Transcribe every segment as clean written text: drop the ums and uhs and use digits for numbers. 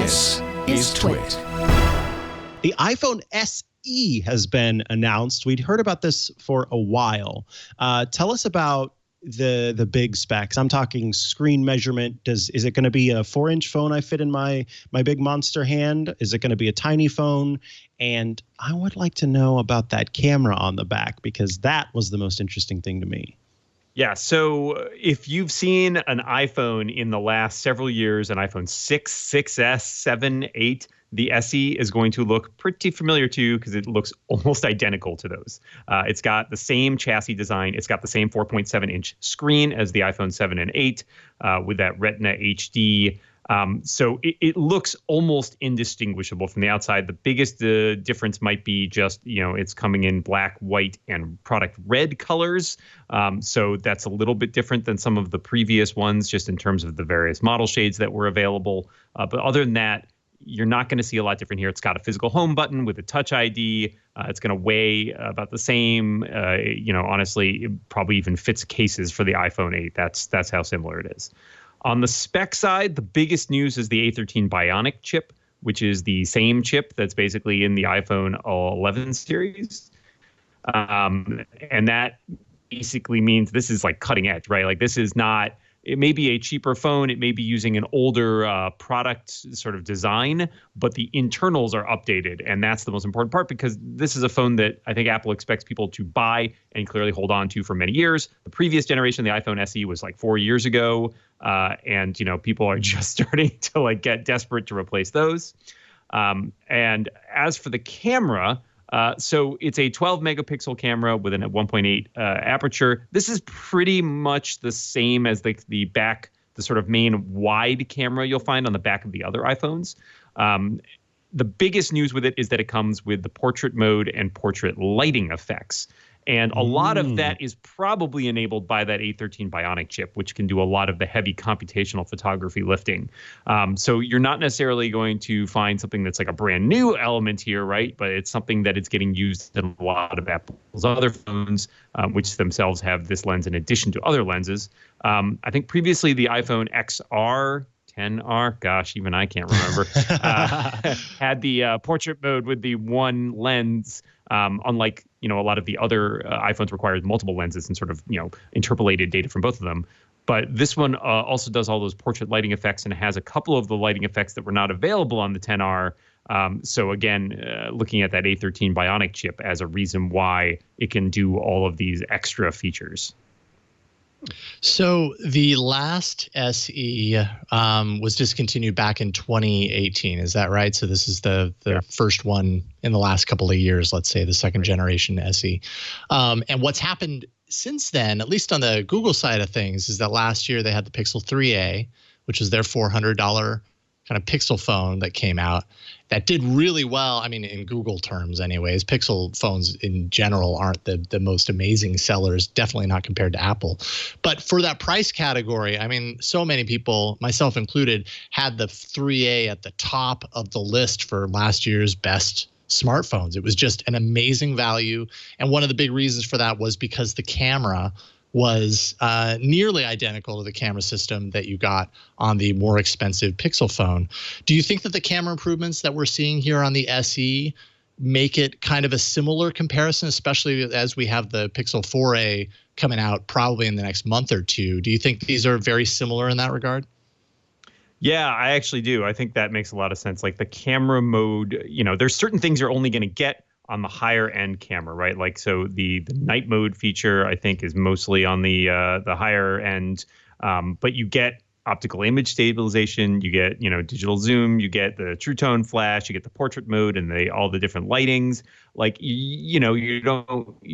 This is TWiT. The iPhone SE has been announced. We'd heard about this for a while. Tell us about the big specs. I'm talking screen measurement. Is it going to be a 4-inch phone I fit in my big monster hand? Is it going to be a tiny phone? And I would like to know about that camera on the back, because that was the most interesting thing to me. Yeah, so if you've seen an iPhone in the last several years, an iPhone 6, 6S, 7, 8, the SE is going to look pretty familiar to you because it looks almost identical to those. It's got the same chassis design. It's got the same 4.7-inch screen as the iPhone 7 and 8 with that Retina HD. So it looks almost indistinguishable from the outside. The biggest difference might be just, it's coming in black, white, and product red colors. So that's a little bit different than some of the previous ones, just in terms of the various model shades that were available. But other than that, you're not going to see a lot different here. It's got a physical home button with a Touch ID. It's going to weigh about the same. Honestly, it probably even fits cases for the iPhone 8. That's how similar it is. On the spec side, the biggest news is the A13 Bionic chip, which is the same chip that's basically in the iPhone 11 series. And that basically means this is like cutting edge, right? Like this is not, it may be a cheaper phone. It may be using an older product sort of design, but the internals are updated. And that's the most important part, because this is a phone that I think Apple expects people to buy and clearly hold on to for many years. The previous generation, the iPhone SE, was like 4 years ago. And people are just starting to get desperate to replace those. And as for the camera, so it's a 12 megapixel camera with a 1.8 aperture. This is pretty much the same as the sort of main wide camera you'll find on the back of the other iPhones. The biggest news with it is that it comes with the portrait mode and portrait lighting effects. And a lot of that is probably enabled by that A13 Bionic chip, which can do a lot of the heavy computational photography lifting. So you're not necessarily going to find something that's like a brand new element here, right? But it's something that is getting used in a lot of Apple's other phones, which themselves have this lens in addition to other lenses. I think previously the iPhone XR, 10R, gosh, even I can't remember, had the portrait mode with the one lens, unlike a lot of the other iPhones required multiple lenses and sort of interpolated data from both of them. But this one also does all those portrait lighting effects and has a couple of the lighting effects that were not available on the 10R. So again, looking at that A13 Bionic chip as a reason why it can do all of these extra features. So the last SE was discontinued back in 2018. Is that right? So this is the first one in the last couple of years, let's say the second generation SE. And what's happened since then, at least on the Google side of things, is that last year they had the Pixel 3a, which is their $400 kind of Pixel phone that came out that did really well. I mean, in Google terms anyways. Pixel phones in general aren't the most amazing sellers, definitely not compared to Apple. But for that price category, I mean, so many people, myself included, had the 3A at the top of the list for last year's best smartphones. It was just an amazing value. And one of the big reasons for that was because the camera was nearly identical to the camera system that you got on the more expensive Pixel phone. Do you think that the camera improvements that we're seeing here on the SE make it kind of a similar comparison, especially as we have the Pixel 4a coming out probably in the next month or two? Do you think these are very similar in that regard? Yeah, I actually do. I think that makes a lot of sense. Like the camera mode, there's certain things you're only going to get on the higher end camera, right? Like, so the night mode feature, I think, is mostly on the higher end, but you get optical image stabilization, you get, digital zoom, you get the True Tone flash, you get the portrait mode and all the different lightings. Like, you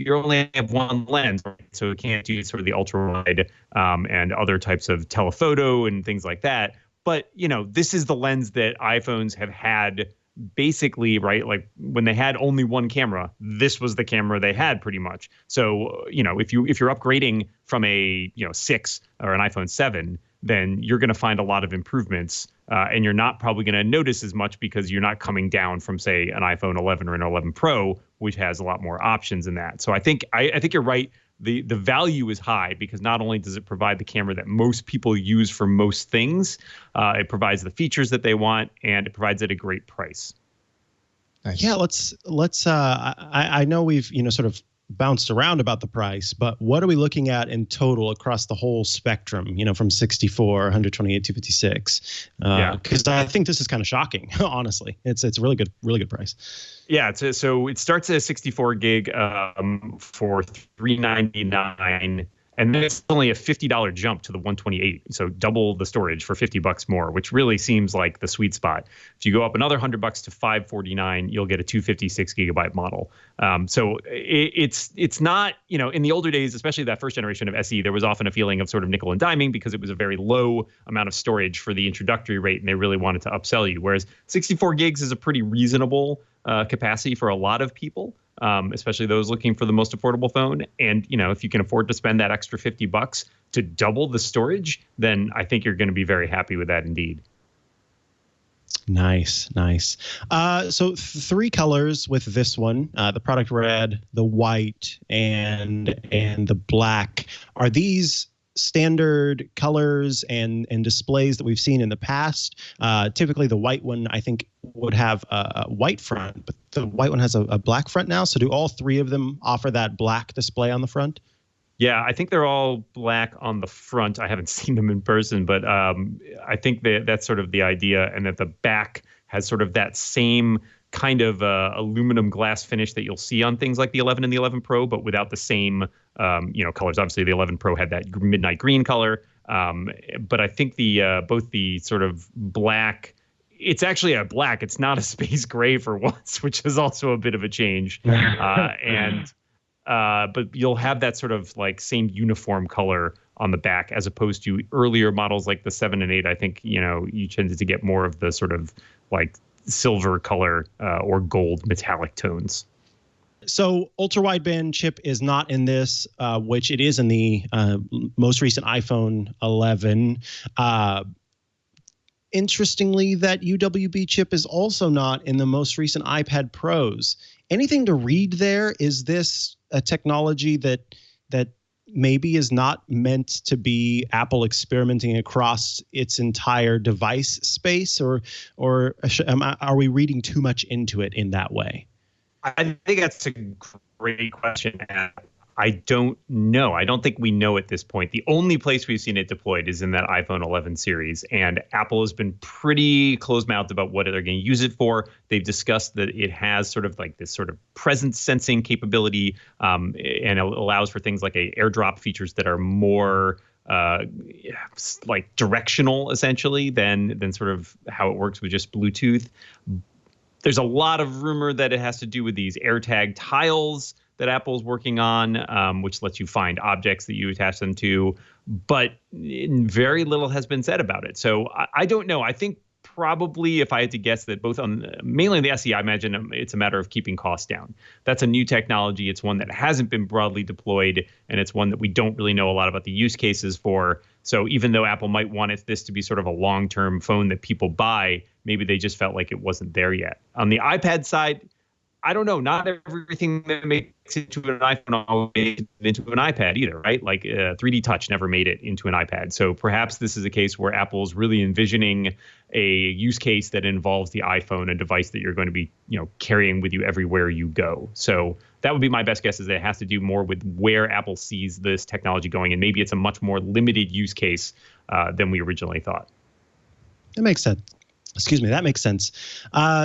only have one lens, right? So it can't do sort of the ultra wide and other types of telephoto and things like that. But, this is the lens that iPhones have had basically, right? Like when they had only one camera, this was the camera they had pretty much. So, if you're upgrading from a 6 or an iPhone 7, then you're going to find a lot of improvements, and you're not probably going to notice as much because you're not coming down from, say, an iPhone 11 or an 11 Pro, which has a lot more options in that. So I think you're right. the value is high because not only does it provide the camera that most people use for most things, it provides the features that they want, and it provides at a great price. Nice. Yeah, let's. I know we've sort of bounced around about the price, but what are we looking at in total across the whole spectrum? From 64, 128, 256. Because I think this is kind of shocking. Honestly, it's a really good price. Yeah, so it starts at a 64 gig for $399. And then it's only a $50 jump to the 128. So double the storage for $50 more, which really seems like the sweet spot. If you go up another $100 to $549, you'll get a 256 gigabyte model. So it's not, in the older days, especially that first generation of SE, there was often a feeling of sort of nickel and diming because it was a very low amount of storage for the introductory rate, and they really wanted to upsell you. Whereas 64 gigs is a pretty reasonable capacity for a lot of people. Especially those looking for the most affordable phone. And, if you can afford to spend that extra $50 to double the storage, then I think you're going to be very happy with that indeed. Nice. So 3 colors with this one, the product red, the white, and the black. Are these standard colors and displays that we've seen in the past? Typically the white one, I think, would have a white front, but the white one has a black front now. So do all 3 of them offer that black display on the front? Yeah, I think they're all black on the front. I haven't seen them in person, but I think that's sort of the idea, and that the back has sort of that same kind of aluminum glass finish that you'll see on things like the 11 and the 11 Pro, but without the same colors. Obviously, the 11 Pro had that midnight green color, but I think both the sort of black. It's actually a black. It's not a space gray for once, which is also a bit of a change. But you'll have that sort of like same uniform color on the back, as opposed to earlier models like the 7 and 8. I think you tended to get more of the sort of like silver color or gold metallic tones. So ultra wideband chip is not in this, which it is in the most recent iPhone 11. Interestingly, that UWB chip is also not in the most recent iPad Pros. Anything to read there? Is this a technology that maybe is not meant to be Apple experimenting across its entire device space, or are we reading too much into it in that way? I think that's a great question. I don't know. I don't think we know at this point. The only place we've seen it deployed is in that iPhone 11 series, and Apple has been pretty close-mouthed about what they're going to use it for. They've discussed that it has sort of like this sort of presence sensing capability, and it allows for things like AirDrop features that are more like directional, essentially, than sort of how it works with just Bluetooth. There's a lot of rumor that it has to do with these AirTag tiles that Apple's working on, which lets you find objects that you attach them to, but very little has been said about it. So I don't know. I think probably, if I had to guess, that both on mainly the SE, I imagine it's a matter of keeping costs down. That's a new technology. It's one that hasn't been broadly deployed, and it's one that we don't really know a lot about the use cases for. So even though Apple might want this to be sort of a long-term phone that people buy, maybe they just felt like it wasn't there yet. On the iPad side, I don't know. Not everything that makes it into an iPhone always makes it into an iPad either, right? Like 3D Touch never made it into an iPad. So perhaps this is a case where Apple's really envisioning a use case that involves the iPhone, a device that you're going to be, carrying with you everywhere you go. So that would be my best guess, is that it has to do more with where Apple sees this technology going, and maybe it's a much more limited use case than we originally thought. That makes sense. Excuse me, that makes sense.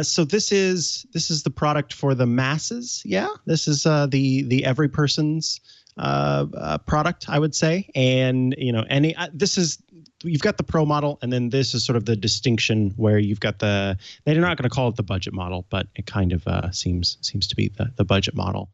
So this is the product for the masses. Yeah, this is the every person's product, I would say. And this is, you've got the Pro model, and then this is sort of the distinction where you've got they're not going to call it the budget model, but it kind of seems to be the budget model.